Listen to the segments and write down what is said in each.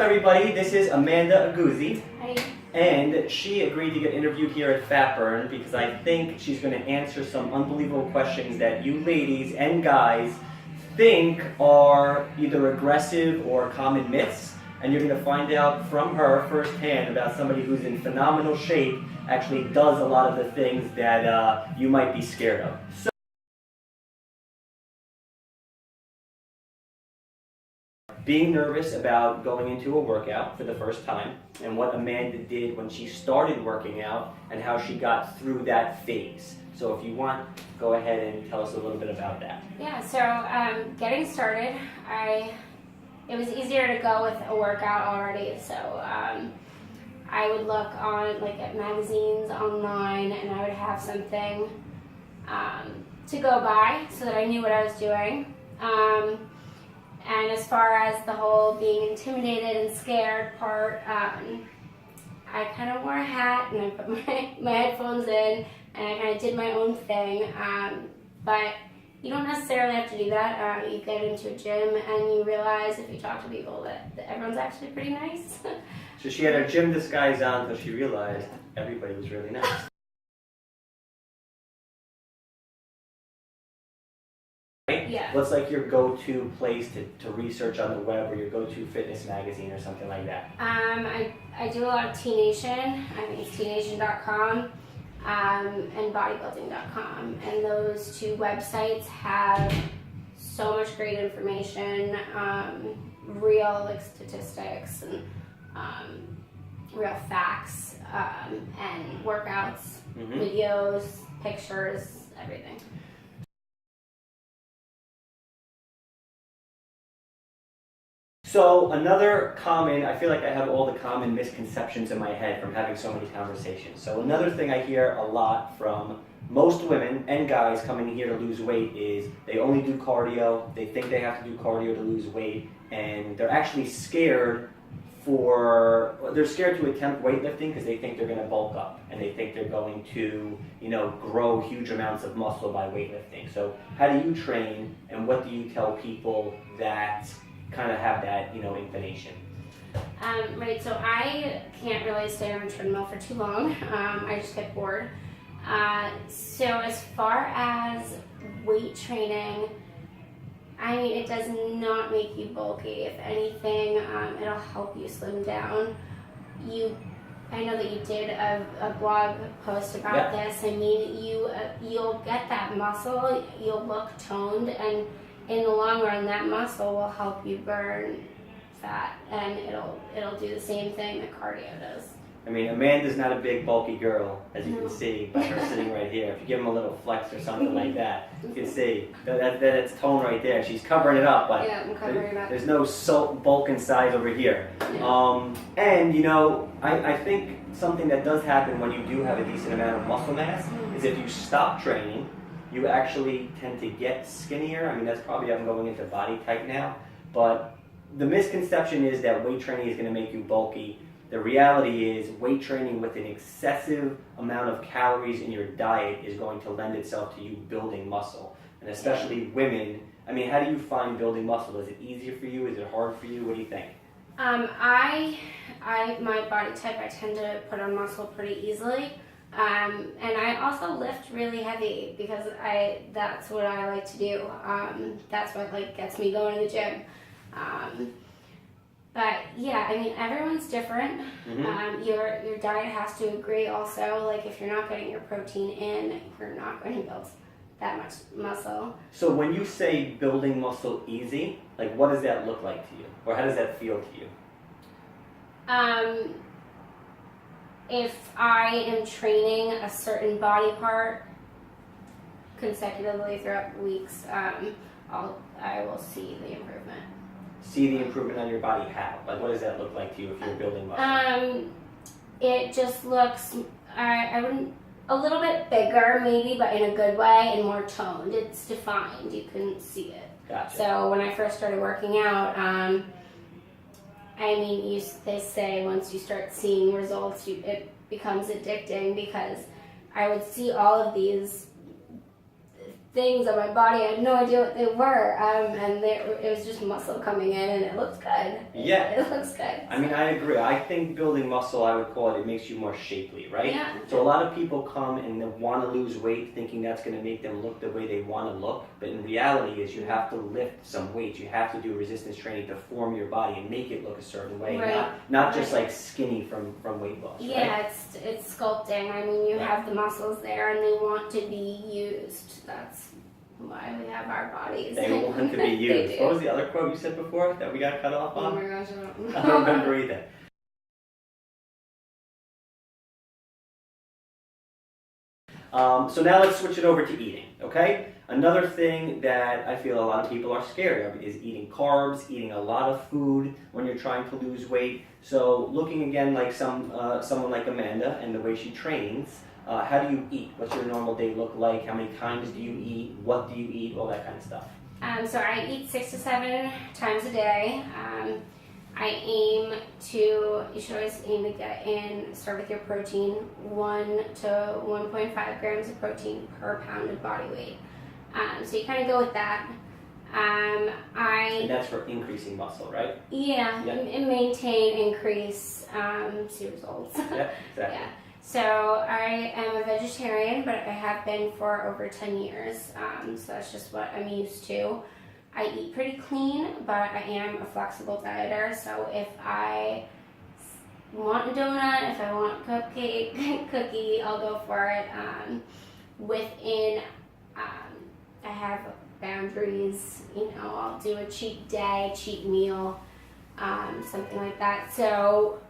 everybody, this is Amanda Aguzzi. Hi. And she agreed to get interviewed here at PhatBurn because I think she's going to answer some unbelievable questions that you ladies and guys think are either aggressive or common myths. And you're going to find out from her firsthand about somebody who's in phenomenal shape actually does a lot of the things that you might be scared of. So, being nervous about going into a workout for the first time, and what Amanda did when she started working out, and how she got through that phase. So if you want, go ahead and tell us a little bit about that. Yeah, so getting started, it was easier to go with a workout already, so I would look on at magazines online, and I would have something to go by so that I knew what I was doing. And as far as the whole being intimidated and scared part, I kind of wore a hat and I put my headphones in and I kind of did my own thing. But you don't necessarily have to do that. You get into a gym and you realize if you talk to people that everyone's actually pretty nice. So she had her gym disguise on until she realized everybody was really nice. Yeah. What's your go-to place to research on the web, or your go-to fitness magazine or something like that? I do a lot of T-Nation. I think it's tnation.com and bodybuilding.com. And those two websites have so much great information, real statistics and real facts and workouts, videos, pictures, everything. So another common, I feel like I have all the common misconceptions in my head from having so many conversations. So another thing I hear a lot from most women and guys coming here to lose weight is they only do cardio, they think they have to do cardio to lose weight, and they're actually scared they're scared to attempt weightlifting because they think they're going to bulk up and they think they're going to, grow huge amounts of muscle by weightlifting. So how do you train, and what do you tell people that kind of have that, inclination? Right, so I can't really stay on a treadmill for too long. I just get bored. So as far as weight training, it does not make you bulky. If anything, it'll help you slim down. I know that you did a blog post about this. You'll get that muscle, you'll look toned, and in the long run, that muscle will help you burn fat, and it'll do the same thing that cardio does. Amanda's not a big, bulky girl, as you can see by her sitting right here. If you give him a little flex or something like that, you can see that's tone right there. She's covering it up, but yeah, I'm covering it up. There's no bulk and size over here. Yeah. I think something that does happen when you do have a decent amount of muscle mass is if you stop training, you actually tend to get skinnier. That's probably, I'm going into body type now, but the misconception is that weight training is going to make you bulky. The reality is weight training with an excessive amount of calories in your diet is going to lend itself to you building muscle. And especially women, how do you find building muscle? Is it easier for you? Is it hard for you? What do you think? My body type, I tend to put on muscle pretty easily. And I also lift really heavy because that's what I like to do. That's what gets me going to the gym. But yeah, everyone's different. Your diet has to agree also. If you're not getting your protein in, you're not going to build that much muscle. So when you say building muscle easy, what does that look like to you? Or how does that feel to you? If I am training a certain body part consecutively throughout weeks, I will see the improvement. See the improvement on your body? How? What does that look like to you if you're building muscle? It just looks, a little bit bigger maybe, but in a good way, and more toned. It's defined. You can see it. Gotcha. So when I first started working out, they say once you start seeing results, it becomes addicting, because I would see all of these things on my body. I had no idea what they were, and it was just muscle coming in, and it looked good. Yeah. It looks good. I mean, I agree. I think building muscle, I would call it makes you more shapely, right? Yeah. So a lot of people come and they want to lose weight thinking that's going to make them look the way they want to look. But in reality is you have to lift some weight. You have to do resistance training to form your body and make it look a certain way. Right. Not just like skinny from weight loss, Yeah, right? it's sculpting. I mean, you have the muscles there, and they want to be used. That's why we have our bodies. They want to be used. What was the other quote you said before that we got cut off Oh on? my gosh, I don't remember either. So now let's switch it over to eating, okay? Another thing that I feel a lot of people are scared of is eating carbs, eating a lot of food when you're trying to lose weight. So looking again like someone like Amanda and the way she trains, how do you eat? What's your normal day look like? How many times do you eat? What do you eat? All that kind of stuff. So I eat 6 to 7 times a day. You should always aim to get in, start with your protein, 1 to 1.5 grams of protein per pound of body weight. So you kind of go with that. And that's for increasing muscle, right? Yeah. Maintain, increase, see results. Yeah, exactly. Yeah. So I am a vegetarian, but I have been for over 10 years. So that's just what I'm used to. I eat pretty clean, but I am a flexible dieter. So if I want a donut, if I want cookie, I'll go for it. I have boundaries. I'll do a cheat day, cheat meal, something like that. So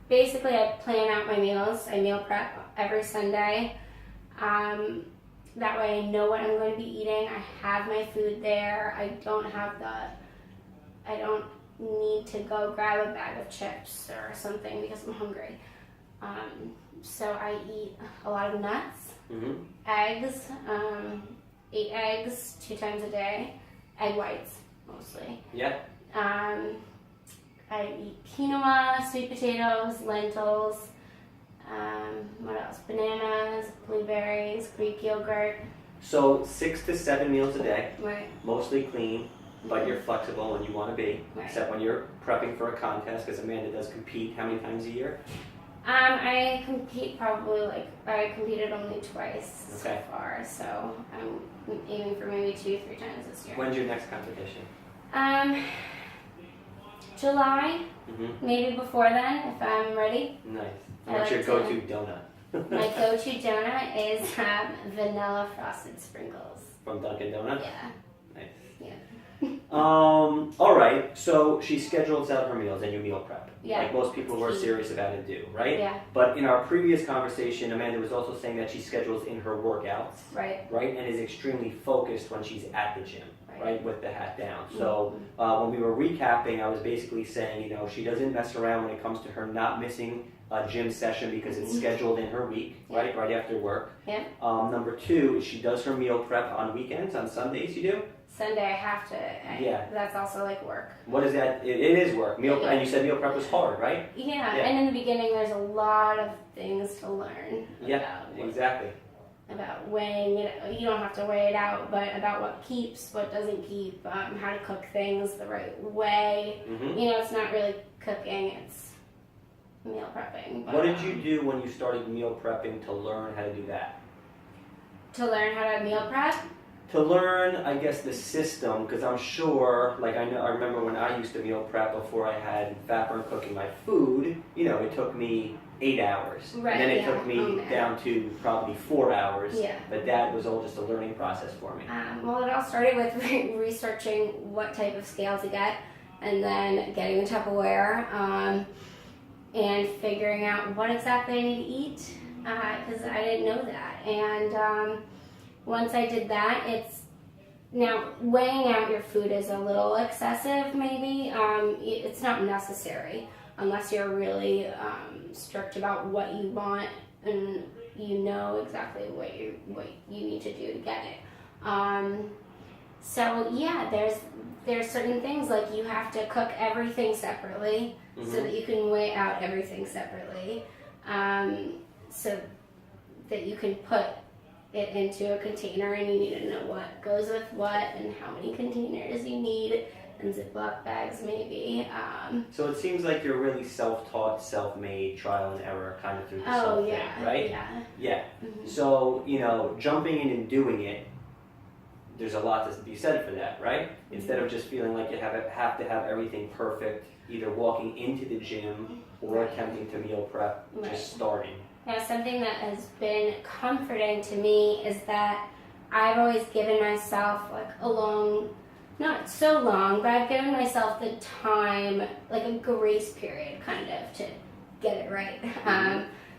basically, I plan out my meals. I meal prep every Sunday. That way I know what I'm going to be eating. I have my food there. I don't need to go grab a bag of chips or something because I'm hungry. So I eat a lot of nuts, eggs, 8 eggs 2 times a day, egg whites mostly. Yeah. I eat quinoa, sweet potatoes, lentils, what else? Bananas, blueberries, Greek yogurt. So 6 to 7 meals a day, Right. mostly clean, but you're flexible when you want to be, Right. except when you're prepping for a contest, because Amanda does compete how many times a year? I compete I competed only twice so Okay. far, so I'm aiming for maybe 2-3 times this year. When's your next competition? July, maybe before then, if I'm ready. Nice. I What's your like go-to donut? My go-to donut is vanilla frosted sprinkles. From Dunkin' Donuts? Yeah. Nice. Yeah. All right, so she schedules out her meals and you meal prep. Yeah. Like most people who are serious about it do, right? Yeah. But in our previous conversation, Amanda was also saying that she schedules in her workouts, Right. right? And is extremely focused when she's at the gym, right? With the hat down. So when we were recapping, I was basically saying, she doesn't mess around when it comes to her not missing a gym session because it's scheduled in her week, right? Right after work. Yeah. Number 2 is she does her meal prep on weekends, on Sundays you do? Sunday I have to. Yeah. That's also like work. What is that? It is work. And you said meal prep was hard, right? Yeah. Yeah. And in the beginning, there's a lot of things to learn. Yeah, exactly. About weighing it. You don't have to weigh it out, but about what keeps, what doesn't keep, how to cook things the right way. It's not really cooking. It's meal prepping. But, What did you do when you started meal prepping to learn how to do that? To learn how to meal prep? To learn, I guess, the system, because I'm sure, I remember when I used to meal prep before I had PhatBurn cooking my food, it took me 8 hours. Right, And then it took me yeah. down to probably 4 hours. Yeah. But that was all just a learning process for me. Well, it all started with researching what type of scale to get, and then getting the Tupperware, and figuring out what exactly I need to eat, because I didn't know that. And once I did that, now weighing out your food is a little excessive, maybe. It's not necessary unless you're really strict about what you want and you know exactly what you need to do to get it. So yeah, there's certain things like you have to cook everything separately so that you can weigh out everything separately, so that you can put it into a container, and you need to know what goes with what and how many containers you need, and Ziploc bags maybe. So it seems like you're really self-taught, self-made, trial and error kind of through this whole thing, right? Yeah. Mm-hmm. So, you know, jumping in and doing it, there's a lot to be said for that, right? Mm-hmm. Instead of just feeling like you have to have everything perfect, either walking into the gym or attempting to meal prep, just starting. Yeah, something that has been comforting to me is that I've always given myself like a long, not so long, but I've given myself the time, like a grace period kind of, to get it right.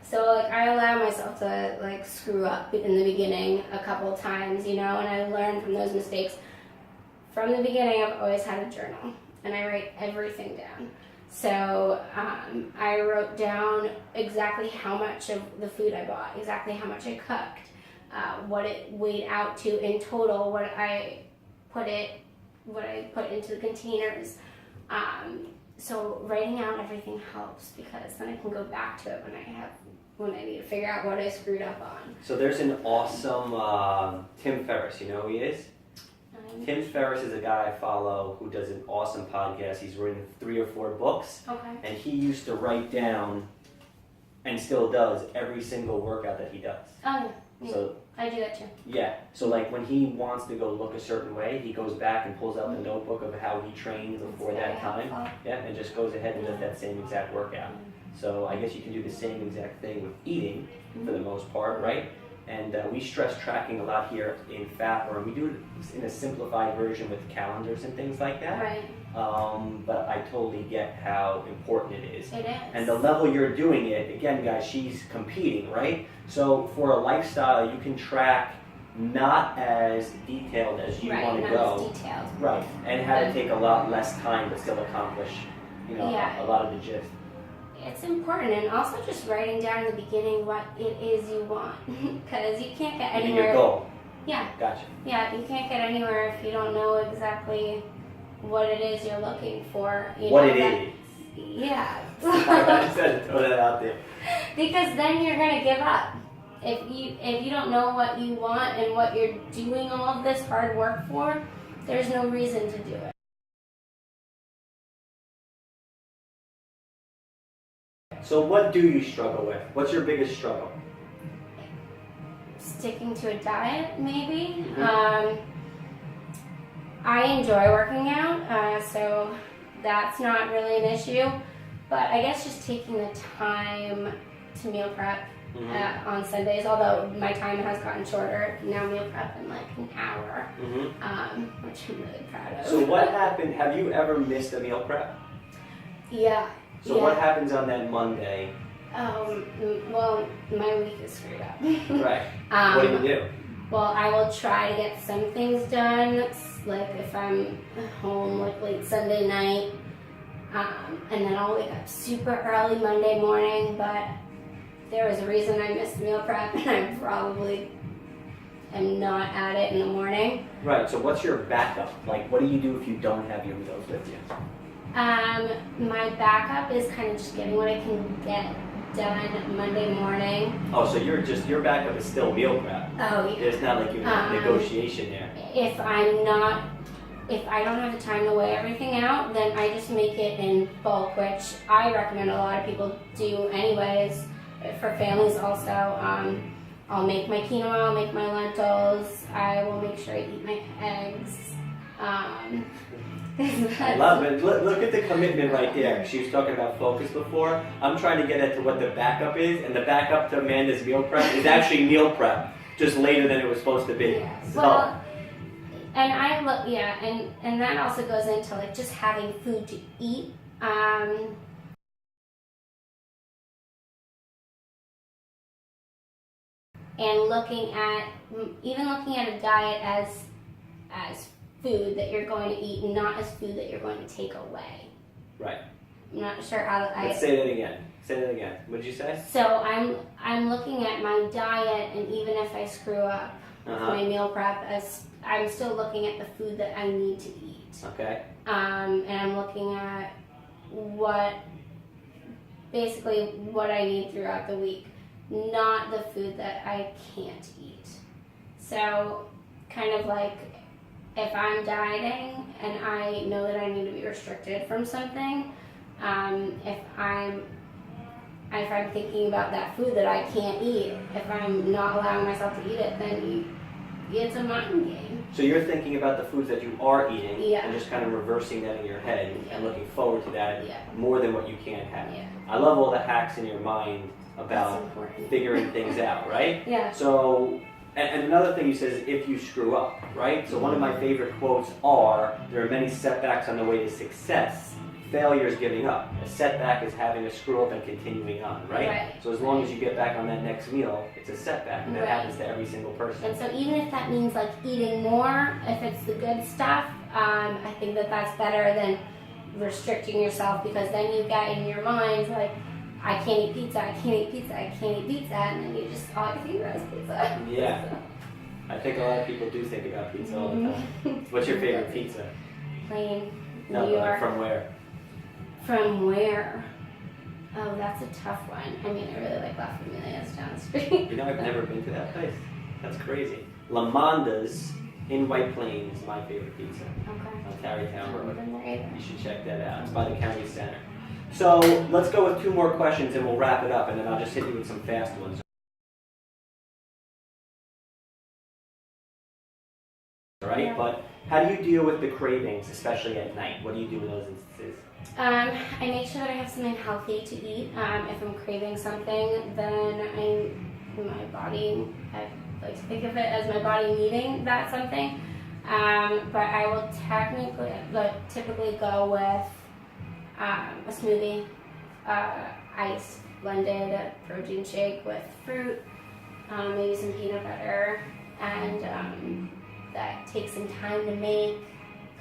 So like I allow myself to like screw up in the beginning a couple times, you know, and I learn from those mistakes. From the beginning, I've always had a journal, and I write everything down. So I wrote down exactly how much of the food I bought, exactly how much I cooked, what it weighed out to in total, what I put into the containers. So writing out everything helps, because then I can go back to it when I need to figure out what I screwed up on. So there's an awesome Tim Ferriss. You know who he is? Tim Ferriss is a guy I follow who does an awesome podcast. He's written 3 or 4 books. Okay. And he used to write down, and still does, every single workout that he does. Oh, yeah. So I do that too. yeah. So like when he wants to go look a certain way, he goes back and pulls out the notebook of how he trained before that time. Yeah, and just goes ahead and does that same exact workout. So I guess you can do the same exact thing with eating for the most part, right? And we stress tracking a lot here in PhatBurn. We do it in a simplified version with calendars and things like that. Right. But I totally get how important it is. It is. And the level you're doing it, again, guys, she's competing, right? So for a lifestyle, you can track not as detailed as you want to go. Not as detailed. Right. And have it take a lot less time but still accomplish, you know, a lot of the gist. It's important, and also just writing down in the beginning what it is you want, because you can't get anywhere. Your goal. Yeah. Gotcha. Yeah, you can't get anywhere if you don't know exactly what it is you're looking for. What it is. Yeah. I just had to throw that out there. Because then you're gonna give up. If you don't know what you want and what you're doing all of this hard work for, there's no reason to do it. So what do you struggle with? What's your biggest struggle? Sticking to a diet, maybe. Mm-hmm. I enjoy working out, so that's not really an issue. But I guess just taking the time to meal prep on Sundays, although my time has gotten shorter. Now meal prep in like an hour, which I'm really proud of. So what happened? Have you ever missed a meal prep? Yeah. So what happens on that Monday? Well, my week is screwed up. Right. What do you do? Well, I will try to get some things done, like if I'm home like late Sunday night, and then I'll wake up super early Monday morning, but there was a reason I missed meal prep, and I probably am not at it in the morning. Right, so what's your backup? Like, what do you do if you don't have your meals with you? My backup is kind of just getting what I can get done Monday morning. Oh, so your backup is still meal prep. Oh, yeah. It's not like you have negotiation there. If I don't have the time to weigh everything out, then I just make it in bulk, which I recommend a lot of people do anyways. For families also, I'll make my quinoa, I'll make my lentils, I will make sure I eat my eggs. I love it. Look at the commitment right there. She was talking about focus before. I'm trying to get at to what the backup is, and the backup to Amanda's meal prep is actually meal prep, just later than it was supposed to be. Yes. So. Well, and I look, and that also goes into like just having food to eat. And looking at a diet as food that you're going to eat, and not as food that you're going to take away. Right. I'm not sure how Let's say that again. Say that again. What did you say? So I'm looking at my diet, and even if I screw up with my meal prep, as I'm still looking at the food that I need to eat. Okay. And I'm looking at what I need throughout the week, not the food that I can't eat. So kind of like if I'm dieting and I know that I need to be restricted from something, if I'm thinking about that food that I can't eat, if I'm not allowing myself to eat it, then it's a mind game. So you're thinking about the foods that you are eating Yeah. and just kind of reversing that in your head and looking forward to that more than what you can't have. Yeah. I love all the hacks in your mind about That's important. figuring things out, right? Yeah. So, and another thing you said is if you screw up, right? So one of my favorite quotes are, there are many setbacks on the way to success. Failure is giving up. A setback is having a screw up and continuing on, right? So as long as you get back on that next meal, it's a setback, and that happens to every single person. And so even if that means like eating more, if it's the good stuff, I think that that's better than restricting yourself, because then you get in your mind like, I can't eat pizza, I can't eat pizza, I can't eat pizza, and then you just all you think about is pizza. Yeah. I think a lot of people do think about pizza all the time. What's your favorite pizza? Plain. No, New York. like from where? From where? Oh, that's a tough one. I mean, I really like La Familia's down the street. You know, I've never been to that place. That's crazy. Lamanda's in White Plains is my favorite pizza. Okay. On Tarrytown Road. Been there either. You should check that out. It's by the county center. So let's go with 2 more questions and we'll wrap it up, and then I'll just hit you with some fast ones. All right? Yeah. But how do you deal with the cravings, especially at night? What do you do in those instances? I make sure that I have something healthy to eat. If I'm craving something, then my body, I like to think of it as my body needing that something. But I will typically go with a smoothie, ice blended protein shake with fruit, maybe some peanut butter, and that takes some time to make,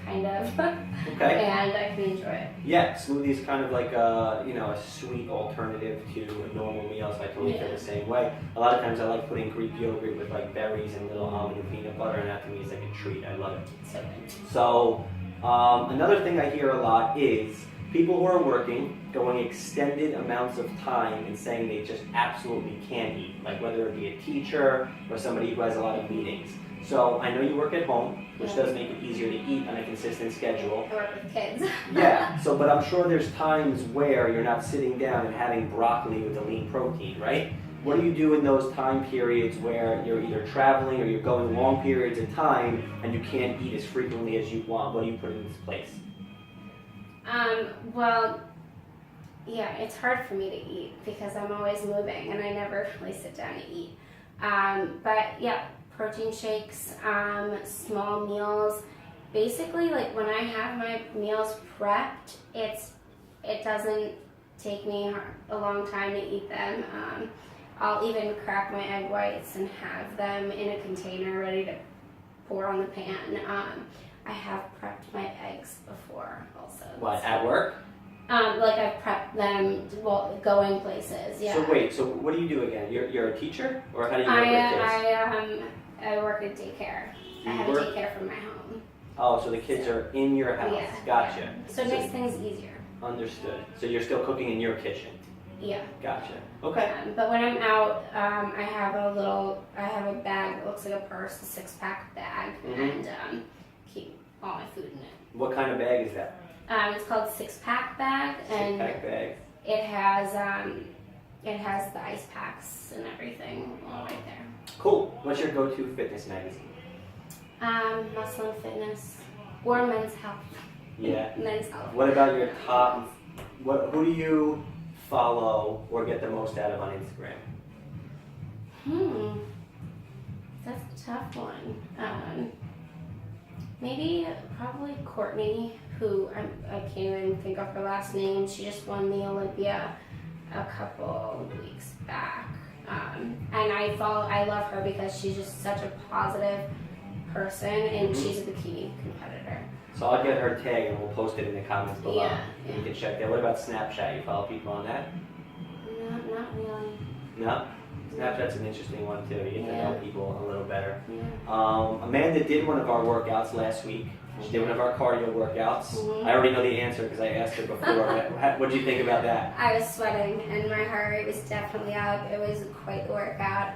kind of. Okay. And I can enjoy it. Yeah, smoothie is kind of like a sweet alternative to a normal meal, so I totally feel the same way. A lot of times I like putting Greek yogurt with like berries and little almond and peanut butter, and that to me is like a treat. I love it. So good. So another thing I hear a lot is people who are working, going extended amounts of time and saying they just absolutely can't eat, like whether it be a teacher or somebody who has a lot of meetings. So I know you work at home, which does make it easier to eat on a consistent schedule. I work with kids. Yeah, but I'm sure there's times where you're not sitting down and having broccoli with a lean protein, right? What do you do in those time periods where you're either traveling or you're going long periods of time and you can't eat as frequently as you want? What do you put in its place? Well, yeah, it's hard for me to eat because I'm always moving and I never really sit down to eat. But yeah, protein shakes, small meals. Basically, like when I have my meals prepped, it doesn't take me a long time to eat them. I'll even crack my egg whites and have them in a container ready to pour on the pan. I have prepped my eggs before also. What, at work? Like I've prepped them going places, yeah. So wait, so what do you do again? You're a teacher? Or how do you work with kids? I work at daycare. I have a daycare from my home. Oh, so the kids are in your house. Yeah. Gotcha. Yeah. So it makes things easier. Understood. So you're still cooking in your kitchen? Yeah. Gotcha. Okay. But when I'm out, I have a bag that looks like a purse, a 6-pack bag, and keep all my food in it. What kind of bag is that? It's called 6-pack bag, and 6-pack bag. It has the ice packs and everything all right there. Cool. What's your go-to fitness magazine? Muscle and Fitness, or Men's Health. Yeah. Men's Health. What about your top? Who do you follow or get the most out of on Instagram? That's a tough one. Probably Courtney, who I can't even think of her last name. She just won the Olympia a couple weeks back. And I love her because she's just such a positive person, and she's a bikini competitor. So I'll get her tag and we'll post it in the comments below. Yeah. You can check that. What about Snapchat? You follow people on that? No, not really. No? Snapchat's an interesting one too. You get to know people a little better. Yeah. Amanda did one of our workouts last week. She did one of our cardio workouts. I already know the answer because I asked her before. What did you think about that? I was sweating and my heart rate was definitely up. It was quite the workout.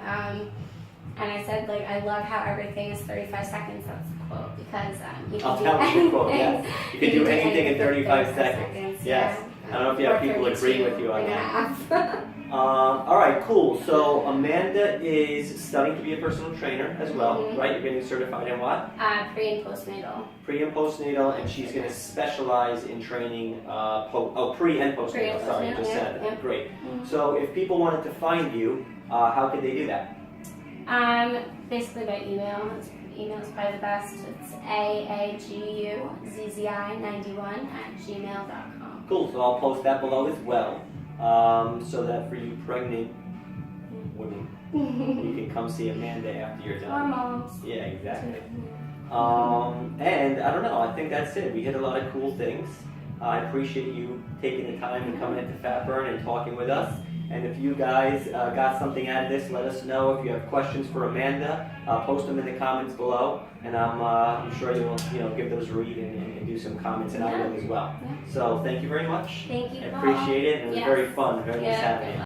And I said, like, I love how everything is 35 seconds. That's a quote because you can I'll do tell you anything. the quote, yes. You can do anything in 35 seconds. Yes. Yeah. I don't know if you have people agreeing with you on that. that. All right, cool. So Amanda is studying to be a personal trainer as well, Mhm. right? You're getting certified in what? Pre and postnatal. Pre and postnatal, and she's going to specialize in training pre and postnatal. Pre and Sorry, you postnatal, just yeah, said that. yeah. Great. Mhm. So if people wanted to find you, how could they do that? Basically by email. Email is probably the best. It's aaguzzi91@gmail.com. Cool. So I'll post that below as well, so that for you pregnant women, you can come see Amanda after you're Or done. moms. Yeah, exactly. And I don't know, I think that's it. We hit a lot of cool things. I appreciate you taking the time and coming into PhatBurn and talking with us. And if you guys got something out of this, let us know. If you have questions for Amanda, post them in the comments below. And I'm sure you'll give those a read and do some comments, and I will as well. Yeah. So thank you very much. Thank you. I appreciate it, and it was Yes. very fun, very nice Yeah. having you.